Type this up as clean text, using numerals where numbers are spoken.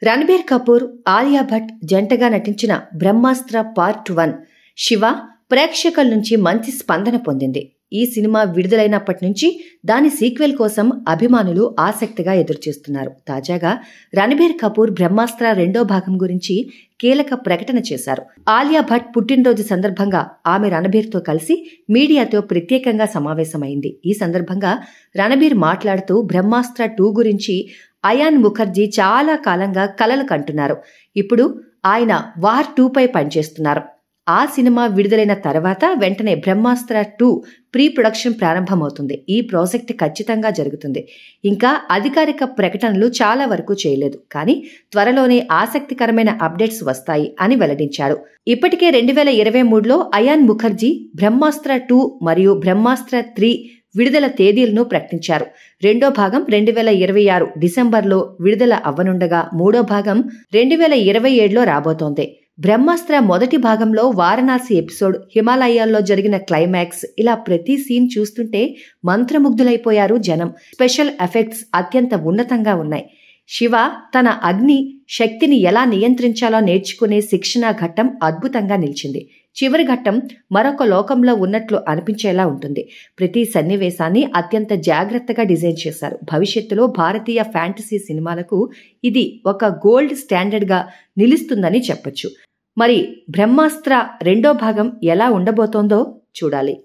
రణబీర్ కపూర్, ఆలియా భట్ జంటగా నటించిన బ్రహ్మాస్త్ర పార్ట్ 1 శివ ప్రేక్షకుల నుంచి మంచి స్పందన పొందింది. ఈ సినిమా విడుదలైనప్పటి నుంచి దాని సీక్వెల్ కోసం అభిమానులు ఆసక్తిగా ఎదురుచూస్తున్నారు. తాజాగా రణబీర్ కపూర్ బ్రహ్మాస్త్ర 2వ భాగం గురించి కీలక ప్రకటన చేశారు. ఆలియా భట్ పుట్టినరోజు సందర్భంగా ఆమె రణబీర్తో కలిసి మీడియాతో ప్రత్యేకంగా సమావేశమైంది. ఈ సందర్భంగా రణబీర్ మాట్లాడుతూ బ్రహ్మాస్త్ర 2 గురించి అయాన్ ముఖర్జీ చాలా కాలంగా కలలు కంటున్నారు. ఇప్పుడు ఆయన వార్ 2పై పనిచేస్తున్నారు. ఆ సినిమా విడుదలైన తర్వాత వెంటనే బ్రహ్మాస్త్ర 2 ప్రీ ప్రొడక్షన్ ప్రారంభమవుతుంది. ఈ ప్రాజెక్ట్ ఖచ్చితంగా జరుగుతుంది. ఇంకా అధికారిక ప్రకటనలు చాలా వరకు చేయలేదు, కానీ త్వరలోనే ఆసక్తికరమైన అప్డేట్స్ వస్తాయి అని వెల్లడించాడు. ఇప్పటికే 2023లో అయాన్ ముఖర్జీ బ్రహ్మాస్త్ర 2 మరియు బ్రహ్మాస్త్ర 3 విడుదల తేదీలను ప్రకటించారు. 2వ భాగం 2026 డిసెంబర్లో విడుదల అవ్వనుండగా 3వ భాగం 2027లో రాబోతోంది. బ్రహ్మాస్త్ర మొదటి భాగంలో వారణాసి ఎపిసోడ్, హిమాలయాల్లో జరిగిన క్లైమాక్స్, ఇలా ప్రతి సీన్ చూస్తుంటే మంత్రముగ్ధులైపోయారు జనం. స్పెషల్ ఎఫెక్ట్స్ అత్యంత ఉన్నతంగా ఉన్నాయి. శివ తన అగ్ని శక్తిని ఎలా నియంత్రించాలో నేర్చుకునే శిక్షణా ఘట్టం అద్భుతంగా నిలిచింది. చివరి ఘట్టం మరొక లోకంలో ఉన్నట్లు అనిపించేలా ఉంటుంది. ప్రతి సన్నివేశాన్ని అత్యంత జాగ్రత్తగా డిజైన్ చేశారు. భవిష్యత్తులో భారతీయ ఫ్యాంటసీ సినిమాలకు ఇది ఒక గోల్డ్ స్టాండర్డ్గా నిలుస్తుందని చెప్పొచ్చు. మరి బ్రహ్మాస్త్ర 2వ భాగం ఎలా ఉండబోతోందో చూడాలి.